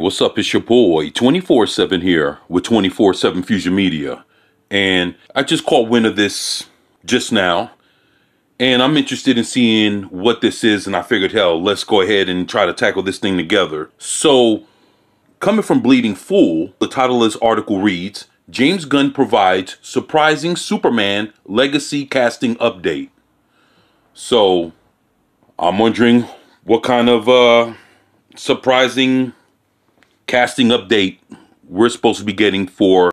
what's up? It's your boy, 24/7 here with 24/7 Fusion Media. And I just caught wind of this just now. And I'm interested in seeing what this is. And I figured, hell, let's go ahead and try to tackle this thing together. So, coming from Bleeding Fool, the title of this article reads, James Gunn provides surprising Superman legacy casting update. So, I'm wondering what kind of surprising casting update we're supposed to be getting for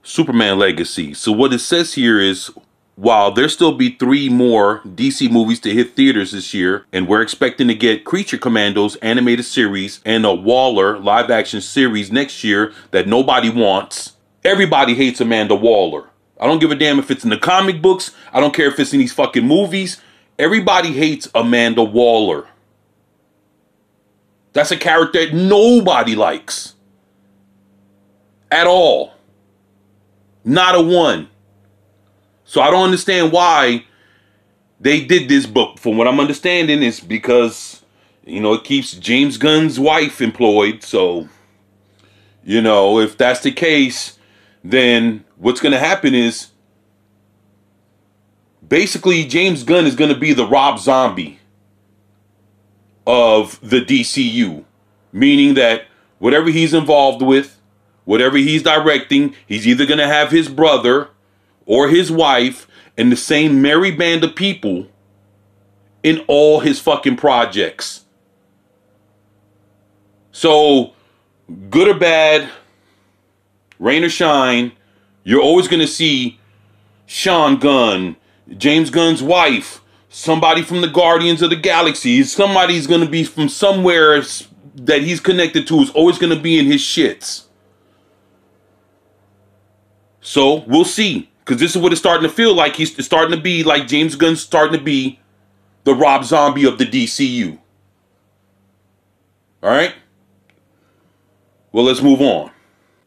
Superman Legacy. So what it says here is, while there still be 3 more DC movies to hit theaters this year, and we're expecting to get Creature Commandos animated series and a Waller live action series next year that nobody wants. Everybody hates Amanda Waller. I don't give a damn if it's in the comic books. I don't care if it's in these fucking movies. Everybody hates Amanda Waller. That's a character that nobody likes. At all. Not a one. So I don't understand why they did this book. From what I'm understanding, it's because, you know, it keeps James Gunn's wife employed. So, you know, if that's the case, then what's going to happen is basically James Gunn is going to be the Rob Zombie of the DCU, meaning that whatever he's involved with, whatever he's directing, he's either going to have his brother or his wife and the same merry band of people in all his fucking projects. So, good or bad, rain or shine, you're always going to see Sean Gunn, James Gunn's wife, somebody from the Guardians of the Galaxy, somebody's going to be from somewhere that he's connected to is always going to be in his shits. So, we'll see. Because this is what it's starting to feel like. He's starting to be like James Gunn's starting to be the Rob Zombie of the DCU. Alright? Well, let's move on.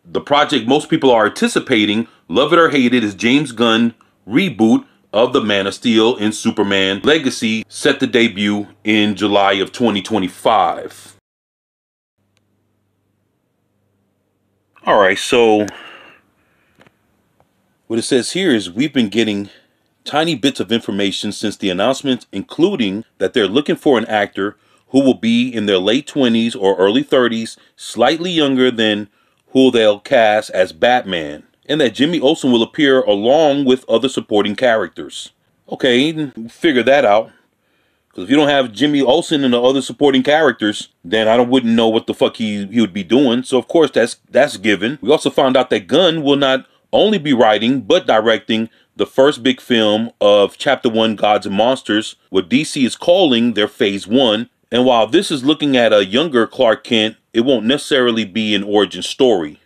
The project most people are anticipating, love it or hate it, is James Gunn reboot of the Man of Steel and Superman Legacy, set to debut in July of 2025. Alright, so what it says here is we've been getting tiny bits of information since the announcement, including that they're looking for an actor who will be in their late 20s or early 30s, slightly younger than who they'll cast as Batman, and that Jimmy Olsen will appear along with other supporting characters. Okay, figure that out. Because if you don't have Jimmy Olsen and the other supporting characters, then I wouldn't know what the fuck he would be doing. So of course that's given. We also found out that Gunn will not only be writing but directing the first big film of Chapter 1 Gods and Monsters, what DC is calling their Phase 1. And while this is looking at a younger Clark Kent, it won't necessarily be an origin story.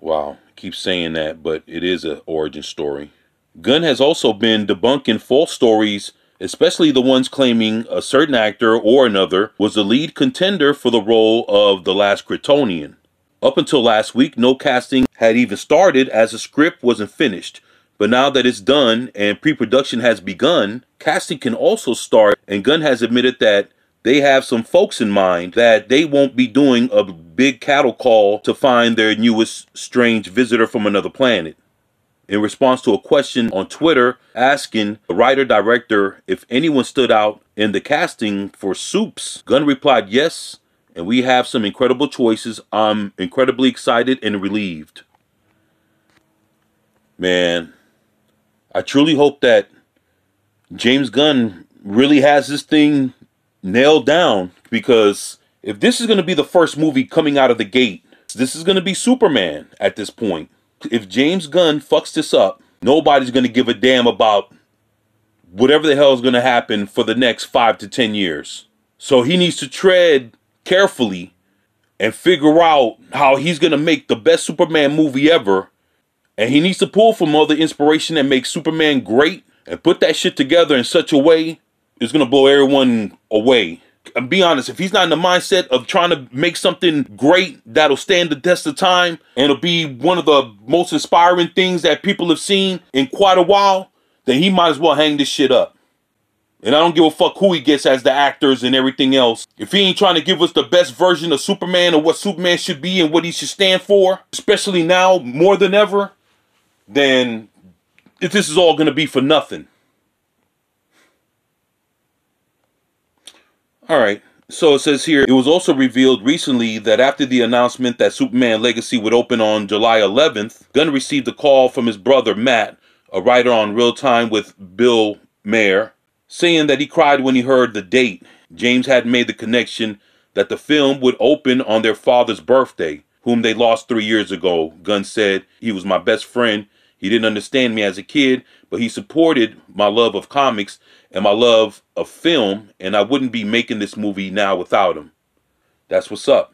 Wow. Keep saying that, but it is an origin story. Gunn has also been debunking false stories, especially the ones claiming a certain actor or another was the lead contender for the role of the Last Kryptonian. Up until last week, no casting had even started as the script wasn't finished. But now that it's done and pre-production has begun, casting can also start, and Gunn has admitted that they have some folks in mind that they won't be doing a big cattle call to find their newest strange visitor from another planet. In response to a question on Twitter asking the writer-director if anyone stood out in the casting for Supes, Gunn replied, yes, and we have some incredible choices. I'm incredibly excited and relieved. Man, I truly hope that James Gunn really has this thing nailed down, because if this is going to be the first movie coming out of the gate, this is going to be Superman at this point. If James Gunn fucks this up, nobody's going to give a damn about whatever the hell is going to happen for the next 5 to 10 years. So he needs to tread carefully and figure out how he's going to make the best Superman movie ever. And he needs to pull from all the inspiration that makes Superman great and put that shit together in such a way it's going to blow everyone away. And be honest, if he's not in the mindset of trying to make something great that'll stand the test of time and it'll be one of the most inspiring things that people have seen in quite a while, then he might as well hang this shit up. And I don't give a fuck who he gets as the actors and everything else. If he ain't trying to give us the best version of Superman or what Superman should be and what he should stand for, especially now more than ever, then this is all going to be for nothing. All right. So it says here, it was also revealed recently that after the announcement that Superman Legacy would open on July 11th, Gunn received a call from his brother Matt, a writer on Real Time with Bill Maher, saying that he cried when he heard the date. James hadn't made the connection that the film would open on their father's birthday, whom they lost 3 years ago. Gunn said, "He was my best friend. He didn't understand me as a kid, but he supported my love of comics and my love of film, and I wouldn't be making this movie now without him." That's what's up.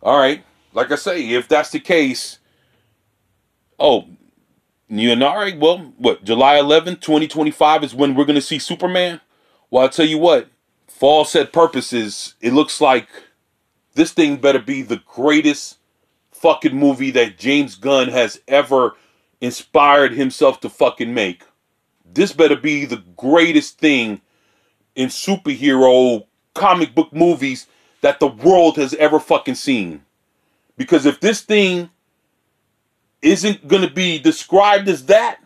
All right. Like I say, if that's the case, oh, all right, well, what, July 11th, 2025 is when we're going to see Superman? Well, I'll tell you what, for all said purposes, it looks like this thing better be the greatest fucking movie that James Gunn has ever inspired himself to fucking make. This better be the greatest thing in superhero comic book movies that the world has ever fucking seen. Because if this thing isn't going to be described as that,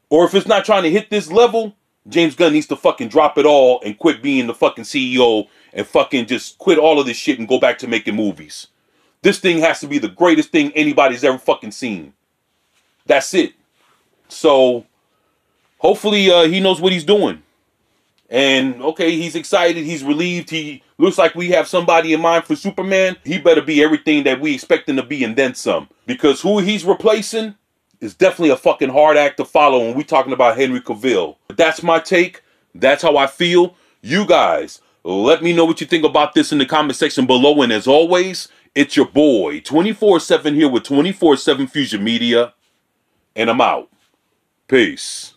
or if it's not trying to hit this level, James Gunn needs to fucking drop it all and quit being the fucking CEO and fucking just quit all of this shit and go back to making movies. This thing has to be the greatest thing anybody's ever fucking seen. That's it. So hopefully he knows what he's doing. And okay, he's excited, he's relieved, he looks like we have somebody in mind for Superman. He better be everything that we expect him to be and then some. Because who he's replacing is definitely a fucking hard act to follow when we're talking about Henry Cavill. But that's my take. That's how I feel. You guys, let me know what you think about this in the comment section below. And as always, it's your boy 24/7 here with 24/7 Fusion Media. And I'm out. Peace.